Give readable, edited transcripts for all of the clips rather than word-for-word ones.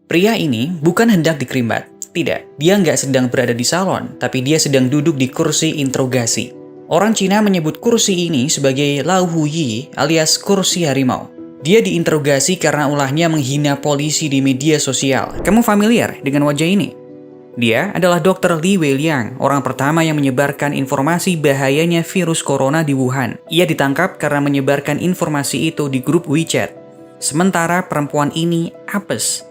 Pria ini bukan hendak dikrimbat. Tidak, dia nggak sedang berada di salon, tapi dia sedang duduk di kursi interogasi. Orang Cina menyebut kursi ini sebagai Lao Huyi alias kursi harimau. Dia diinterogasi karena ulahnya menghina polisi di media sosial. Kamu familiar dengan wajah ini? Dia adalah Dr. Li Weiliang, orang pertama yang menyebarkan informasi bahayanya virus corona di Wuhan. Ia ditangkap karena menyebarkan informasi itu di grup WeChat. Sementara perempuan ini apes.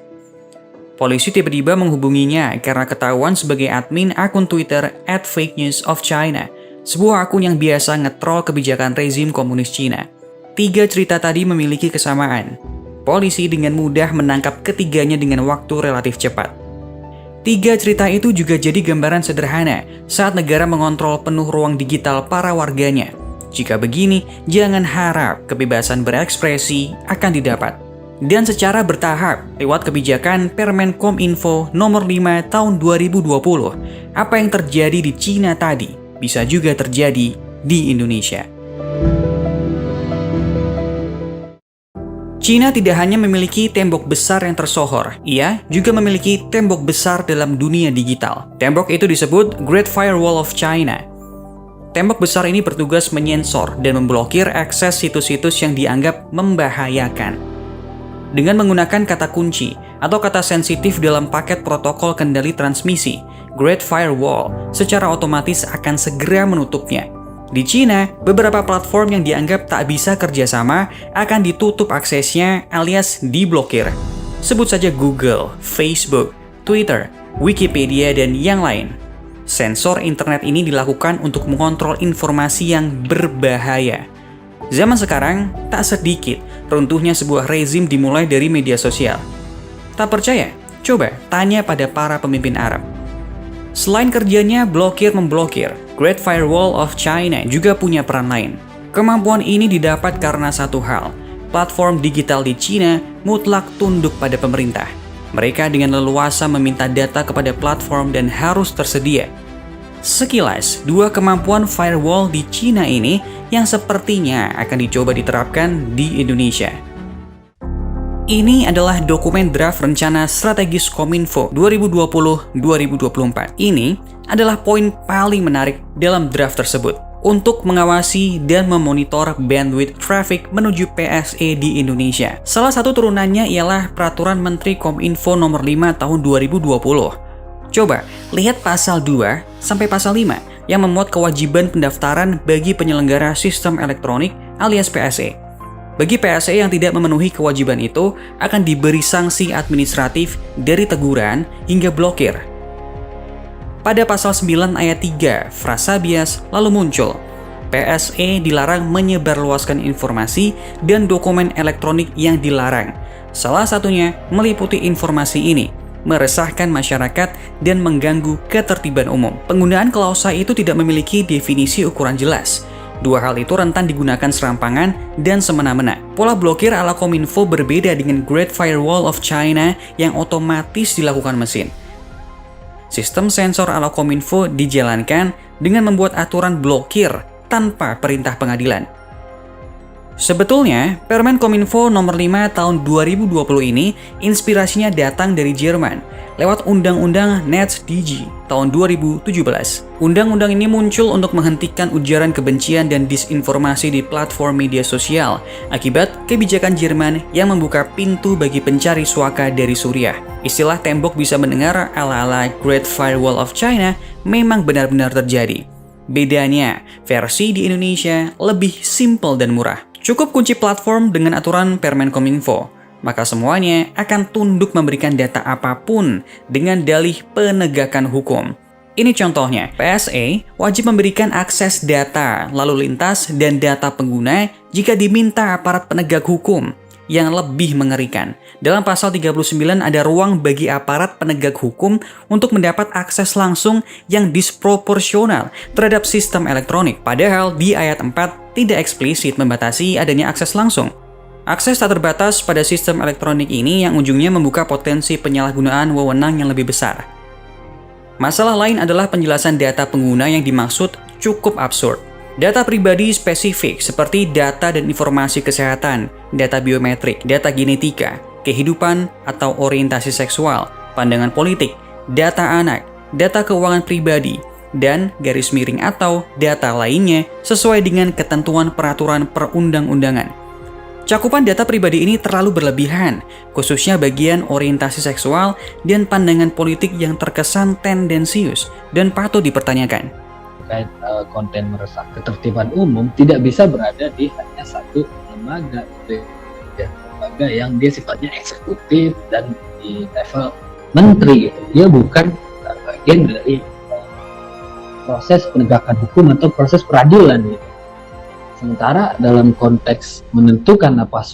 Polisi tiba-tiba menghubunginya karena ketahuan sebagai admin akun Twitter @fakenewsofchina, sebuah akun yang biasa ngetrol kebijakan rezim komunis Cina. 3 cerita tadi memiliki kesamaan. Polisi dengan mudah menangkap ketiganya dengan waktu relatif cepat. 3 cerita itu juga jadi gambaran sederhana saat negara mengontrol penuh ruang digital para warganya. Jika begini, jangan harap kebebasan berekspresi akan didapat. Dan secara bertahap lewat kebijakan Permen Kominfo nomor 5 tahun 2020, apa yang terjadi di Cina tadi bisa juga terjadi di Indonesia. Cina tidak hanya memiliki tembok besar yang tersohor, ia juga memiliki tembok besar dalam dunia digital. Tembok itu disebut Great Firewall of China. Tembok besar ini bertugas menyensor dan memblokir akses situs-situs yang dianggap membahayakan. Dengan menggunakan kata kunci atau kata sensitif dalam paket protokol kendali transmisi, Great Firewall secara otomatis akan segera menutupnya. Di Cina, beberapa platform yang dianggap tak bisa kerjasama akan ditutup aksesnya alias diblokir. Sebut saja Google, Facebook, Twitter, Wikipedia, dan yang lain. Sensor internet ini dilakukan untuk mengontrol informasi yang berbahaya. Zaman sekarang, tak sedikit runtuhnya sebuah rezim dimulai dari media sosial. Tak percaya? Coba tanya pada para pemimpin Arab. Selain kerjanya blokir-memblokir, Great Firewall of China juga punya peran lain. Kemampuan ini didapat karena satu hal, platform digital di Cina mutlak tunduk pada pemerintah. Mereka dengan leluasa meminta data kepada platform dan harus tersedia. Sekilas, 2 kemampuan firewall di Cina ini yang sepertinya akan dicoba diterapkan di Indonesia. Ini adalah dokumen draft rencana strategis Kominfo 2020-2024. Ini adalah poin paling menarik dalam draft tersebut untuk mengawasi dan memonitor bandwidth traffic menuju PSE di Indonesia. Salah satu turunannya ialah Peraturan Menteri Kominfo nomor 5 tahun 2020. Coba, lihat pasal 2 sampai pasal 5 yang memuat kewajiban pendaftaran bagi penyelenggara sistem elektronik alias PSE. Bagi PSE yang tidak memenuhi kewajiban itu, akan diberi sanksi administratif dari teguran hingga blokir. Pada pasal 9 ayat 3, frasa bias lalu muncul. PSE dilarang menyebarluaskan informasi dan dokumen elektronik yang dilarang. Salah satunya meliputi informasi ini, meresahkan masyarakat dan mengganggu ketertiban umum. Penggunaan klausa itu tidak memiliki definisi ukuran jelas. 2 hal itu rentan digunakan serampangan dan semena-mena. Pola blokir ala Kominfo berbeda dengan Great Firewall of China yang otomatis dilakukan mesin. Sistem sensor ala Kominfo dijalankan dengan membuat aturan blokir tanpa perintah pengadilan. Sebetulnya, Permen Kominfo nomor 5 tahun 2020 ini inspirasinya datang dari Jerman lewat Undang-Undang NetzDG tahun 2017. Undang-undang ini muncul untuk menghentikan ujaran kebencian dan disinformasi di platform media sosial akibat kebijakan Jerman yang membuka pintu bagi pencari suaka dari Suriah. Istilah tembok bisa mendengar ala-ala Great Firewall of China memang benar-benar terjadi. Bedanya, versi di Indonesia lebih simpel dan murah. Cukup kunci platform dengan aturan Permen Kominfo, maka semuanya akan tunduk memberikan data apapun dengan dalih penegakan hukum. Ini contohnya, PSE wajib memberikan akses data, lalu lintas, dan data pengguna jika diminta aparat penegak hukum. Yang lebih mengerikan, dalam pasal 39 ada ruang bagi aparat penegak hukum untuk mendapat akses langsung yang disproporsional terhadap sistem elektronik. Padahal di ayat 4 tidak eksplisit membatasi adanya akses langsung. Akses tak terbatas pada sistem elektronik ini yang ujungnya membuka potensi penyalahgunaan wewenang yang lebih besar. Masalah lain adalah penjelasan data pengguna yang dimaksud cukup absurd. Data pribadi spesifik seperti data dan informasi kesehatan, data biometrik, data genetika, kehidupan atau orientasi seksual, pandangan politik, data anak, data keuangan pribadi, dan garis miring atau data lainnya sesuai dengan ketentuan peraturan perundang-undangan. Cakupan data pribadi ini terlalu berlebihan, khususnya bagian orientasi seksual dan pandangan politik yang terkesan tendensius dan patut dipertanyakan. Terkait konten merusak ketertiban umum tidak bisa berada di hanya satu lembaga, ya, lembaga yang dia sifatnya eksekutif dan di level menteri gitu. Dia bukan bagian dari proses penegakan hukum atau proses peradilan gitu. Sementara dalam konteks menentukan apakah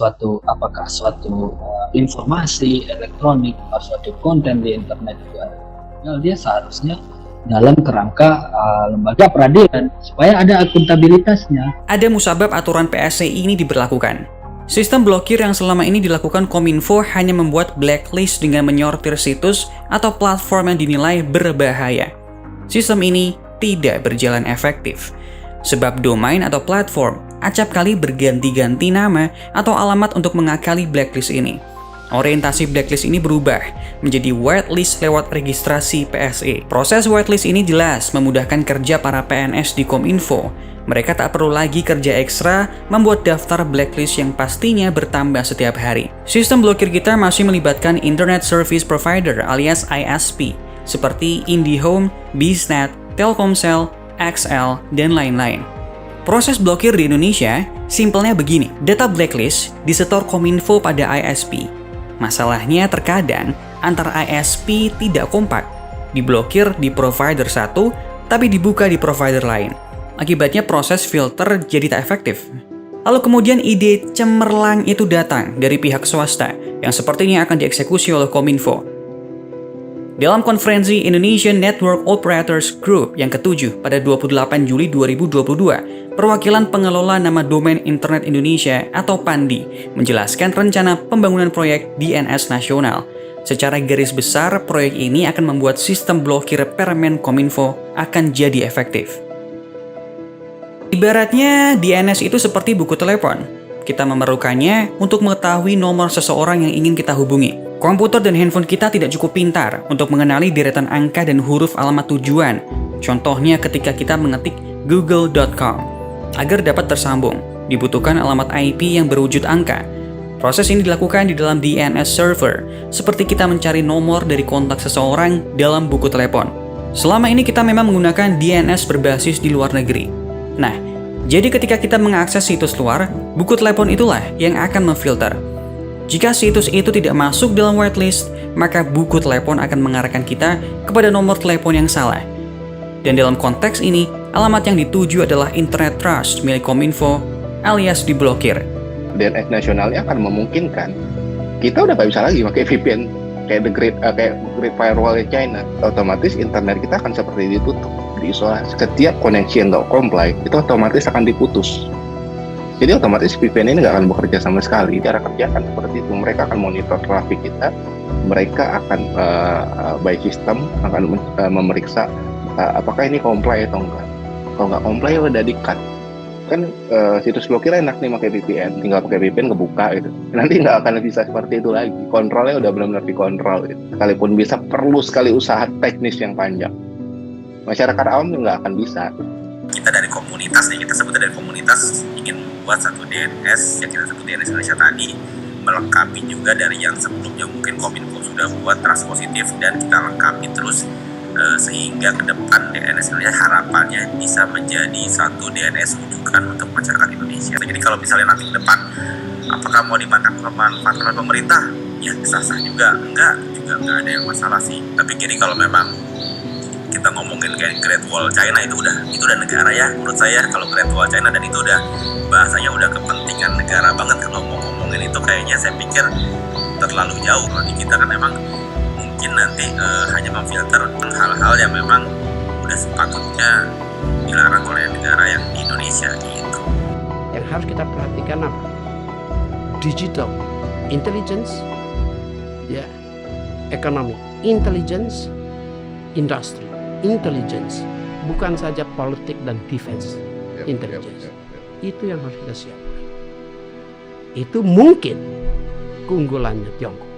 suatu informasi elektronik atau suatu konten di internet itu ada, dia seharusnya dalam kerangka lembaga peradilan supaya ada akuntabilitasnya. Ada musabab aturan PSCI ini diberlakukan. Sistem blokir yang selama ini dilakukan Kominfo hanya membuat blacklist dengan menyortir situs atau platform yang dinilai berbahaya. Sistem ini tidak berjalan efektif. Sebab domain atau platform acap kali berganti-ganti nama atau alamat untuk mengakali blacklist ini. Orientasi blacklist ini berubah menjadi whitelist lewat registrasi PSE. Proses whitelist ini jelas memudahkan kerja para PNS di Kominfo. Mereka tak perlu lagi kerja ekstra membuat daftar blacklist yang pastinya bertambah setiap hari. Sistem blokir kita masih melibatkan Internet Service Provider alias ISP seperti IndiHome, BizNet, Telkomsel, XL, dan lain-lain. Proses blokir di Indonesia simpelnya begini. Data blacklist disetor Kominfo pada ISP. Masalahnya terkadang antara ISP tidak kompak. Diblokir di provider satu, tapi dibuka di provider lain. Akibatnya proses filter jadi tak efektif. Lalu kemudian ide cemerlang itu datang dari pihak swasta yang sepertinya akan dieksekusi oleh Kominfo. Dalam konferensi Indonesian Network Operators Group yang ke-7 pada 28 Juli 2022, perwakilan pengelola nama domain Internet Indonesia atau PANDI menjelaskan rencana pembangunan proyek DNS nasional. Secara garis besar, proyek ini akan membuat sistem blokir Permen Kominfo akan jadi efektif. Ibaratnya DNS itu seperti buku telepon. Kita memerlukannya untuk mengetahui nomor seseorang yang ingin kita hubungi. Komputer dan handphone kita tidak cukup pintar untuk mengenali deretan angka dan huruf alamat tujuan. Contohnya ketika kita mengetik google.com. Agar dapat tersambung, dibutuhkan alamat IP yang berwujud angka. Proses ini dilakukan di dalam DNS server, seperti kita mencari nomor dari kontak seseorang dalam buku telepon. Selama ini kita memang menggunakan DNS berbasis di luar negeri. Nah, jadi ketika kita mengakses situs luar, buku telepon itulah yang akan memfilter. Jika situs itu tidak masuk dalam whitelist, maka buku telepon akan mengarahkan kita kepada nomor telepon yang salah. Dan dalam konteks ini, alamat yang dituju adalah Internet Trust milik Kominfo alias diblokir. DNS nasionalnya akan memungkinkan kita udah nggak bisa lagi pakai VPN kayak Great Firewall China. Otomatis internet kita akan seperti ditutup, diisolasi. Setiap koneksi yang nggak comply itu otomatis akan diputus. Jadi otomatis VPN ini nggak akan bekerja sama sekali. Cara kerja akan seperti itu. Mereka akan monitor traffic kita. Mereka akan by system akan memeriksa apakah ini comply atau enggak. Kalau nggak comply udah di-cut. Kan situs blokir enak nih pakai VPN. Tinggal pakai VPN kebuka gitu. Nanti nggak akan bisa seperti itu lagi. Kontrolnya udah benar-benar dikontrol gitu. Sekalipun bisa, perlu sekali usaha teknis yang panjang. Masyarakat awam nggak akan bisa. Kita dari komunitas nih, kita sebut dari komunitas ingin membuat satu DNS yang kita sebut DNS Indonesia tadi, melengkapi juga dari yang sebelumnya mungkin Kominfo sudah buat trust positif dan kita lengkapi terus sehingga ke depan DNS Indonesia harapannya bisa menjadi satu DNS rujukan untuk masyarakat Indonesia. Jadi kalau misalnya nanti ke depan apakah mau dimanfaatkan oleh pemerintah? Ya sah-sah juga, enggak ada yang masalah sih. Tapi jadi kalau memang kita ngomongin kayak Great Wall China itu udah negara ya menurut saya. Kalau Great Wall China dan itu udah bahasanya udah kepentingan negara banget. Kalau mau ngomongin itu kayaknya saya pikir terlalu jauh. Kalau di kita kan memang mungkin nanti hanya memfilter hal-hal yang memang udah sepatutnya dilarang oleh negara yang di Indonesia gitu. Yang harus kita perhatikan apa? Digital intelligence, ya, economic intelligence, industry intelligence, bukan saja politik dan defense intelligence. Itu yang harus kita siapkan. Itu mungkin keunggulannya Tiongkok.